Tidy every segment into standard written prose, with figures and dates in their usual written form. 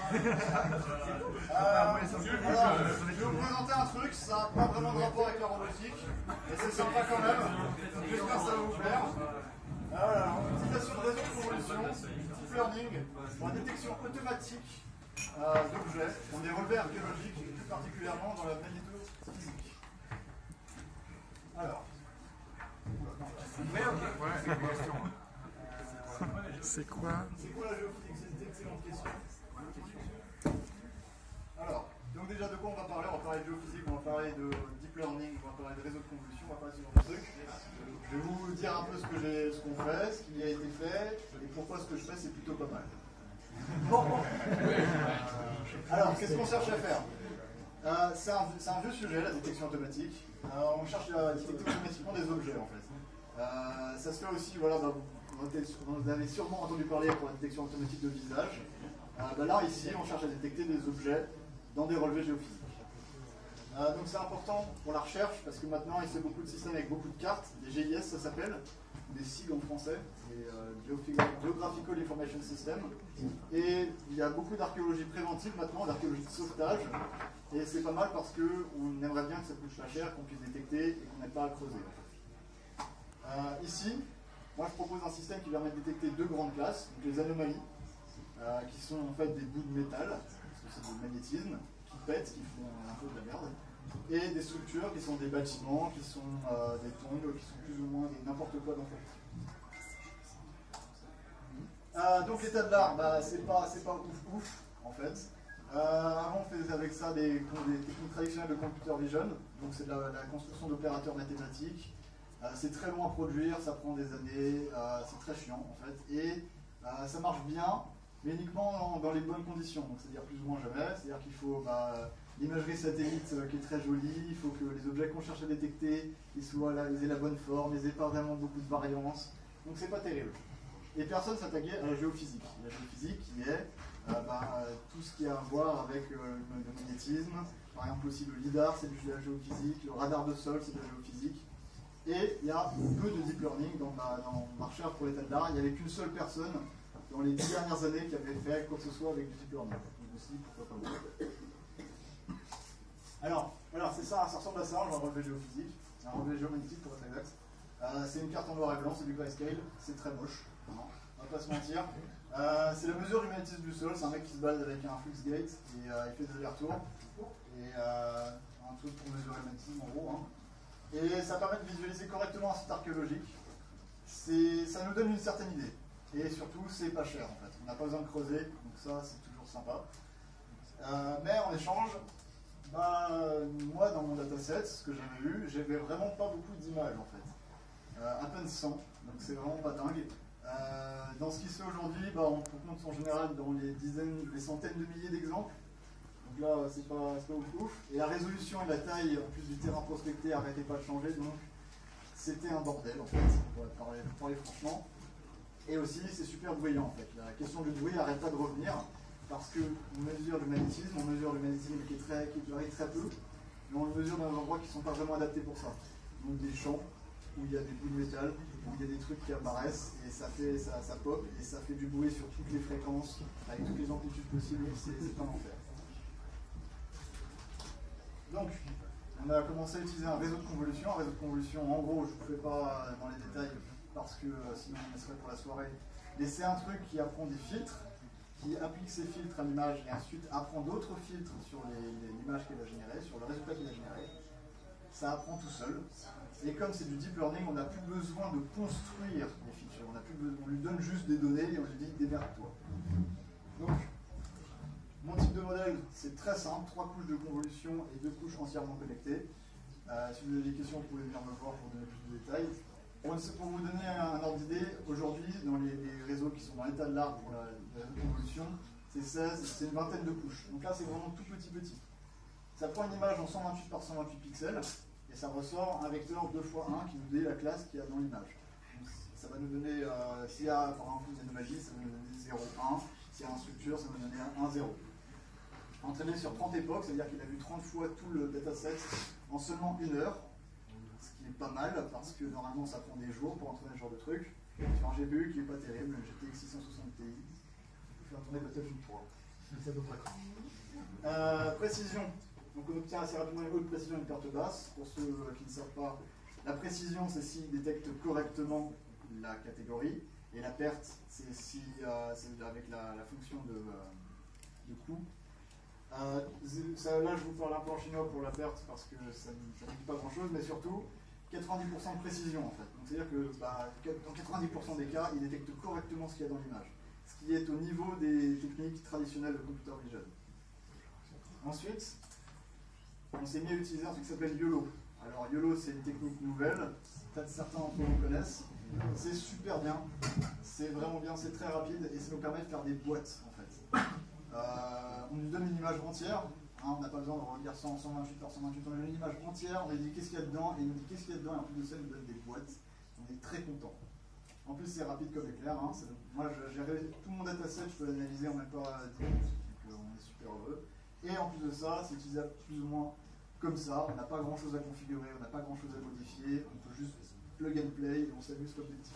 Alors, je vais vous présenter un truc, ça n'a pas vraiment de rapport avec la robotique, mais c'est sympa quand même. J'espère que ça va vous plaire. Voilà, utilisation de réseau de convolution, deep learning, pour la détection automatique d'objets dans des relevés archéologiques, et plus particulièrement dans la magnétophysique. Alors. C'est quoi? C'est quoi la géophysique? C'est une excellente question. Alors, donc déjà de quoi on va parler? On va parler de géophysique, on va parler de deep learning, on va parler de réseau de convolution, on va parler de ce genre de trucs. Je vais vous dire un peu ce qu'on fait, ce qui a été fait, et pourquoi ce que je fais c'est plutôt pas mal. Bon. Alors, qu'est-ce qu'on cherche à faire? C'est un vieux sujet, la détection automatique. On cherche à détecter automatiquement des objets en fait. Ça se fait aussi, voilà, vous avez sûrement entendu parler pour la détection automatique de visage. Là, ici, on cherche à détecter des objets dans des relevés géophysiques. Donc c'est important pour la recherche, parce que maintenant, il y a beaucoup de systèmes avec beaucoup de cartes. Des GIS, ça s'appelle, des SIG en français, des Geographical Information System. Et il y a beaucoup d'archéologie préventive maintenant, d'archéologie de sauvetage. Et c'est pas mal parce qu'on aimerait bien que ça coûte pas cher, qu'on puisse détecter et qu'on n'ait pas à creuser. Ici, moi je propose un système qui permet de détecter deux grandes classes, donc les anomalies, qui sont en fait des bouts de métal, parce que c'est du magnétisme, qui pètent, qui font un peu de la merde, et des structures qui sont des bâtiments, qui sont des tombes, qui sont plus ou moins n'importe quoi dans le donc l'état de l'art, c'est pas ouf en fait. Avant on faisait avec ça des techniques traditionnelles de computer vision, donc c'est de la construction d'opérateurs mathématiques. C'est très long à produire, ça prend des années, c'est très chiant en fait, et ça marche bien, mais uniquement dans les bonnes conditions, donc c'est-à-dire plus ou moins jamais, c'est-à-dire qu'il faut l'imagerie satellite qui est très jolie, il faut que les objets qu'on cherche à détecter, ils aient la bonne forme, ils n'aient pas vraiment beaucoup de variance, donc c'est pas terrible. Et personne s'attaquait à la géophysique. La géophysique qui est tout ce qui a à voir avec le magnétisme, par exemple aussi le lidar c'est de la géophysique, le radar de sol c'est de la géophysique. Et il y a peu de deep learning dans ma recherche pour l'état de l'art. Il n'y avait qu'une seule personne dans les 10 dernières années qui avait fait quoi que ce soit avec du deep learning. Donc je me suis dit pourquoi pas vous. Alors, voilà, c'est ça, ça ressemble à ça, un relevé géophysique, un relevé géomagnétique pour être exact. C'est une carte en noir et blanc, c'est du grayscale, c'est très moche, on va pas se mentir. C'est la mesure du magnétisme du sol, c'est un mec qui se balade avec un flux gate et il fait des allers-retours. Et un truc pour mesurer le magnétisme en gros. Et ça permet de visualiser correctement un site archéologique. Ça nous donne une certaine idée. Et surtout, c'est pas cher en fait. On n'a pas besoin de creuser, donc ça c'est toujours sympa. Mais en échange, moi dans mon dataset, ce que j'avais eu, j'avais vraiment pas beaucoup d'images en fait. À peine 100, donc c'est vraiment pas dingue. Dans ce qui se fait aujourd'hui, on compte en général dans les centaines de milliers d'exemples. Donc là, c'est pas ouf. Et la résolution et la taille, en plus du terrain prospecté, n'arrêtaient pas de changer, donc c'était un bordel en fait, pour parler franchement. Et aussi, c'est super bruyant en fait. La question du bruit n'arrête pas de revenir, parce qu'on mesure le magnétisme, qui varie très peu, mais on le mesure dans des endroits qui ne sont pas vraiment adaptés pour ça. Donc des champs où il y a des bouts de métal, où il y a des trucs qui apparaissent, et ça pop, et ça fait du bruit sur toutes les fréquences, avec toutes les amplitudes possibles, c'est un enfer. Donc, on a commencé à utiliser un réseau de convolution. Un réseau de convolution, en gros, je ne vous fais pas dans les détails, parce que sinon on laisserait pour la soirée, mais c'est un truc qui apprend des filtres, qui applique ces filtres à l'image, et ensuite apprend d'autres filtres sur l'image qu'elle a générée, sur le résultat qu'il a généré. Ça apprend tout seul. Et comme c'est du deep learning, on n'a plus besoin de construire des features. On lui donne juste des données et on lui dit démerde-toi. Donc, mon type de modèle, c'est très simple, 3 couches de convolution et 2 couches entièrement connectées. Si vous avez des questions, vous pouvez venir me voir pour donner plus de détails. Pour vous donner un ordre d'idée, aujourd'hui, dans les réseaux qui sont dans l'état de l'art pour la convolution, c'est une vingtaine de couches. Donc là, c'est vraiment tout petit. Ça prend une image en 128 par 128 pixels, et ça ressort un vecteur 2 x 1 qui nous dit la classe qu'il y a dans l'image. Ça va nous donner, s'il y a par exemple une anomalie, ça va nous donner 0, 1. S'il y a une structure, ça va nous donner 1, 0. Entraîné sur 30 époques, c'est-à-dire qu'il a vu 30 fois tout le dataset en seulement 1 heure, ce qui est pas mal, parce que normalement ça prend des jours pour entraîner ce genre de truc. Sur un GPU qui n'est pas terrible, le GTX 660 Ti, il faut faire tourner Battlefield 3. Précision. Donc on obtient assez rapidement une haute précision et une perte basse. Pour ceux qui ne savent pas, la précision, c'est s'il détecte correctement la catégorie. Et la perte, c'est si, avec la fonction de coût. Là, je vous parle un peu en chinois pour la perte parce que ça ne dit pas grand-chose, mais surtout 90% de précision en fait. Donc c'est-à-dire que dans 90% des cas, il détecte correctement ce qu'il y a dans l'image. Ce qui est au niveau des techniques traditionnelles de computer vision. Ensuite, on s'est mis à utiliser un truc qui s'appelle YOLO. Alors YOLO, c'est une technique nouvelle, peut-être certains d'entre vous connaissent. C'est super bien, c'est vraiment bien, c'est très rapide et ça nous permet de faire des boîtes en fait. On nous donne une image entière, hein, on n'a pas besoin de relire 100, 128 par 128, on a une image entière, on lui dit qu'est-ce qu'il y a dedans, et il nous dit qu'est-ce qu'il y a dedans, et en plus de ça, il nous donne des boîtes. On est très content. En plus, c'est rapide comme éclair. Hein, moi, j'ai tout mon dataset, je peux l'analyser en même pas 10 minutes, donc on est super heureux. Et en plus de ça, c'est utilisable plus ou moins comme ça, on n'a pas grand chose à configurer, on n'a pas grand chose à modifier, on peut juste plug and play et on s'amuse comme des petits.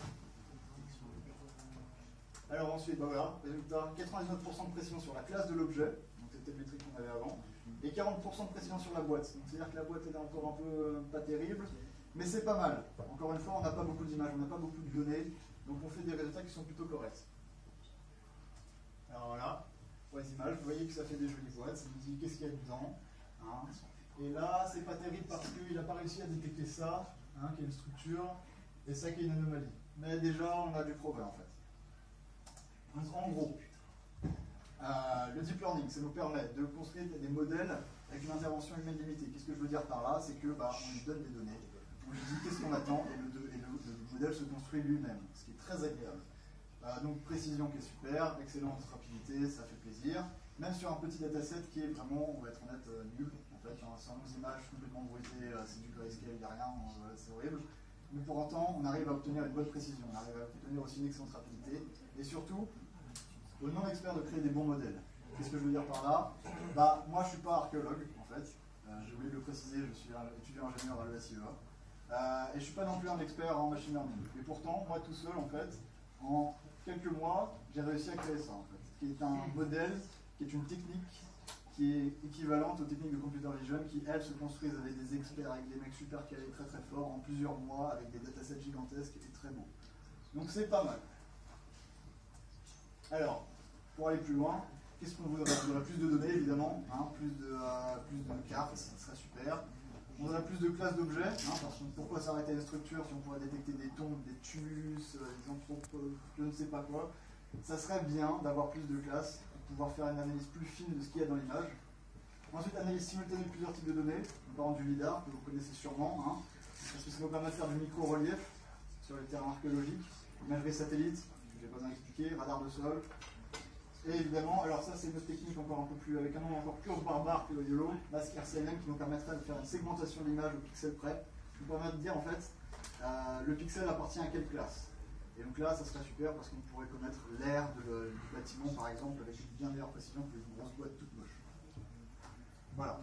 Alors ensuite, bah voilà, résultat, 99% de pression sur la classe de l'objet, donc c'était le métrique qu'on avait avant, et 40% de pression sur la boîte. Donc c'est-à-dire que la boîte est encore un peu pas terrible, mais c'est pas mal. Encore une fois, on n'a pas beaucoup d'images, on n'a pas beaucoup de données, donc on fait des résultats qui sont plutôt corrects. Alors voilà, pour les images, vous voyez que ça fait des jolies boîtes, ça nous dit qu'est-ce qu'il y a dedans. Hein. Et là, c'est pas terrible parce qu'il n'a pas réussi à détecter ça, hein, qui est une structure, et ça qui est une anomalie. Mais déjà, on a du progrès en fait. En gros, le deep learning, ça nous permet de construire des modèles avec une intervention humaine limitée. Qu'est-ce que je veux dire par là? C'est que on lui donne des données, on lui dit qu'est-ce qu'on attend, et le modèle se construit lui-même, ce qui est très agréable. Donc précision qui est super, excellente rapidité, ça fait plaisir. Même sur un petit dataset qui est vraiment, on va être honnête, nul. En fait, 111 images complètement bruitées, c'est du grayscale, il n'y a rien, c'est horrible. Mais pour autant, on arrive à obtenir une bonne précision, on arrive à obtenir aussi une excellente rapidité. Et surtout, aux non-experts de créer des bons modèles. Qu'est-ce que je veux dire par là? Moi, je ne suis pas archéologue, en fait. J'ai oublié de le préciser, je suis étudiant ingénieur à l'ESIEA. Et je ne suis pas non plus un expert en machine learning. Et pourtant, moi tout seul, en fait, en quelques mois, j'ai réussi à créer ça, en fait. Qui est un modèle, qui est une technique qui est équivalente aux techniques de computer vision, qui, elles, se construisent avec des experts, avec des mecs super calés, très très forts, en plusieurs mois, avec des datasets gigantesques et très beaux. Donc c'est pas mal. Alors, pour aller plus loin, qu'est-ce qu'on voudrait? On voudrait plus de données, évidemment, hein, plus de cartes, ça serait super. On aurait plus de classes d'objets, hein, parce que pourquoi s'arrêter à une structure si on pourrait détecter des tombes, des tumulus, des anthropologues, je ne sais pas quoi. Ça serait bien d'avoir plus de classes, pour pouvoir faire une analyse plus fine de ce qu'il y a dans l'image. Ensuite, analyse simultanée de plusieurs types de données, par exemple du LIDAR, que vous connaissez sûrement, hein, parce que ça nous permet de faire du micro-relief sur les terrains archéologiques, imagerie satellite, je n'ai pas besoin d'expliquer, radar de sol. Et évidemment, alors ça c'est une autre technique encore un peu plus, avec un nom encore plus barbare que le YOLO, masque RCLM qui nous permettrait de faire une segmentation de l'image au pixel près, qui nous permet de dire en fait, le pixel appartient à quelle classe. Et donc là, ça serait super parce qu'on pourrait connaître l'air du bâtiment par exemple, avec une bien meilleure précision que une grosse boîte toute moche. Voilà.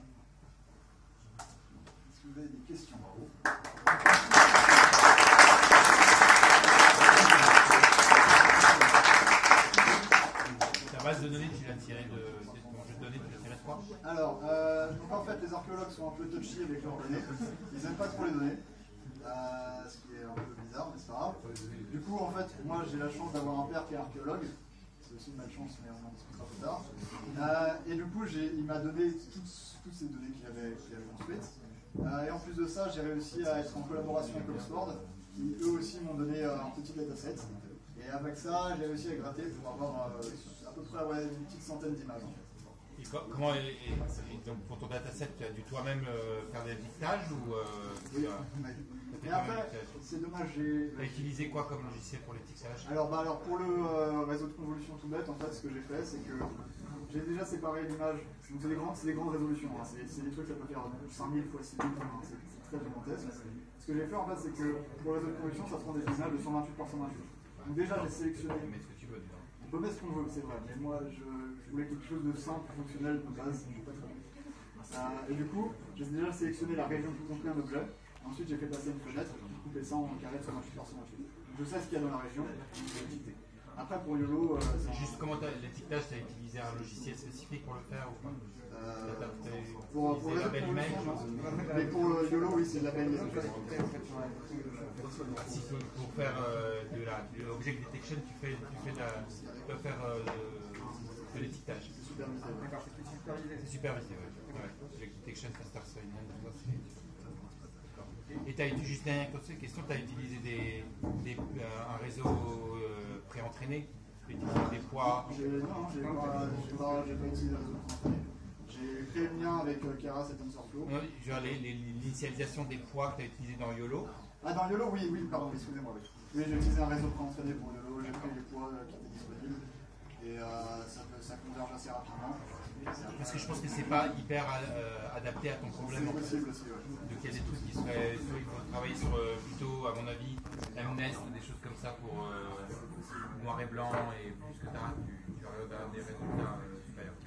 Est-ce que vous avez des questions? La base de données, tu l'as tirée de ton jeu de données, tu l'as tirée de quoi? Alors, donc en fait, les archéologues sont un peu touchy avec leurs données. Ils n'aiment pas trop les données, ce qui est un peu bizarre, mais c'est pas grave. Du coup, en fait, moi j'ai la chance d'avoir un père qui est archéologue. C'est aussi une malchance, mais on en discutera plus tard. Et du coup, il m'a donné toutes ces données qu'il avait construites. Et en plus de ça, j'ai réussi à être en collaboration avec Oxford, qui eux aussi m'ont donné un petit dataset. Et avec ça, j'ai réussi à gratter pour avoir à peu près une petite centaine d'images. Et comment donc pour ton dataset, tu as dû toi-même faire des pixelages ou oui. Et après, c'est dommage, j'ai... Tu as utilisé quoi comme logiciel pour les pixelages? Alors pour le réseau de convolution tout bête, en fait, ce que j'ai fait, c'est que j'ai déjà séparé l'image. Donc c'est des grandes résolutions, hein. C'est des trucs ça peut faire 5000 x 6000, hein. C'est très gigantesque. Ce que j'ai fait, en fait, c'est que pour le réseau de convolution, ça prend des images de 128 par 128. Donc déjà, j'ai sélectionné... Tu peux mettre ce que tu veux dedans. On peut mettre ce qu'on veut, c'est vrai, mais moi je voulais quelque chose de simple, fonctionnel, de base, je ne pas très bien. Et du coup, j'ai déjà sélectionné la région qui contient un objet, ensuite j'ai fait passer une fenêtre, j'ai coupé ça en carré de 128 par 128. Donc je sais ce qu'il y a dans la région, je vais quitter. Après, pour YOLO, Juste comment l'étiquetage, tu as utilisé un logiciel spécifique pour le faire ou pas? pour la belle image. Mais pour YOLO, oui, c'est de la belle image. Pour faire de l'object detection, tu peux faire de l'étiquetage. C'est supervisé. D'accord, c'est supervisé. C'est supervisé, oui. Ouais. Object detection, faster sign-in. Et tu as utilisé, juste dernière question, tu as utilisé un réseau pré-entraîné? Tu as utilisé des poids? Non, j'ai pas utilisé le réseau pré-entraîné. J'ai créé le lien avec Keras et TensorFlow. Non, genre l'initialisation des poids que tu as utilisé dans YOLO. Ah, dans YOLO, oui, pardon, excusez-moi. Oui, j'ai utilisé un réseau pré-entraîné pour YOLO, j'ai pris les poids qui étaient disponibles et ça converge assez rapidement. Parce que je pense que c'est pas hyper adapté à ton problème. C'est possible aussi, ouais. Donc il y a des trucs qui seraient. Il faut travailler sur plutôt, à mon avis, MNEST, des choses comme ça pour noir et blanc et plus que tu auras des résultats supérieurs.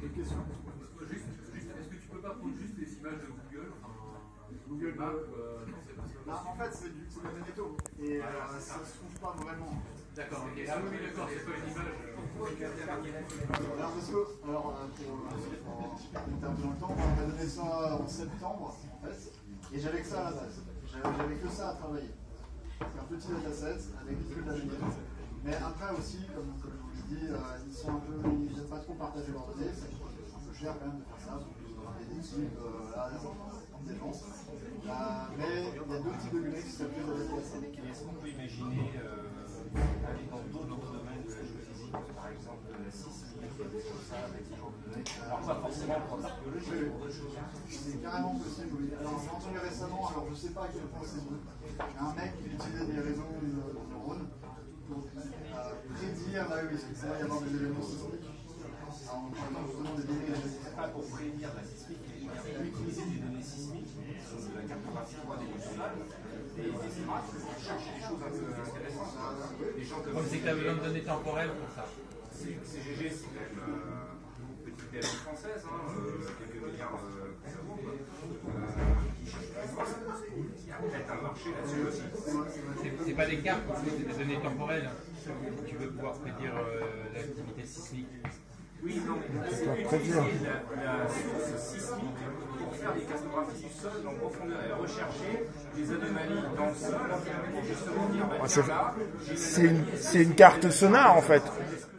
Quelle question? Juste, est-ce que tu peux pas prendre juste des images de Google? Google Map, non, c'est pas ça. En fait, c'est de la Magneto. Et ça se trouve pas vraiment. D'accord, ok. Ah oui, d'accord, c'est pas une image. Alors, parce que, pour terme dans le temps, on m'a donné ça en septembre, en fait, et j'avais que ça à la base. J'avais que ça à travailler. C'est un petit dataset avec que de la Magneto. Mais après aussi, comme je vous l'ai dit, ils sont un peu, ils n'aiment pas trop partager leurs données, c'est un peu cher quand même de faire ça, donc des équipes, comme des gens. Mais il y a deux types de données qui s'appuient sur les dataset. Est-ce qu'on peut imaginer aller dans d'autres domaines de la géophysique, par exemple la sismique, des choses comme ça, avec ce genre de données? Alors pas forcément pour l'archéologie, mais pour d'autres choses. C'est carrément possible, oui. Alors j'ai entendu récemment, alors je ne sais pas à quel point c'est bon, il y a un mec qui utilisait des réseaux de neurones pour prédire là où il va y avoir des événements sismiques. Alors, par exemple, vous demandez des données, je ne sais Pas pour prévenir la sismique, mais utiliser des données sismiques, de la cartographie 3D du sol, des images pour chercher des choses un peu intéressantes. Des gens comme C'est que tu as besoin de données temporelles pour ça. CGG, c'est quand même une petite PME française, quelques milliards d'euros, qui cherchent il y a peut-être un marché là-dessus aussi. C'est pas des cartes, c'est des données temporelles. Tu veux pouvoir prédire l'activité sismique. Oui, non, mais c'est utiliser la source sismique pour faire des cartographies du sol en profondeur et rechercher des anomalies dans le sol pour justement dire, bah, tiens, là, C'est une carte sonar en fait. est-ce que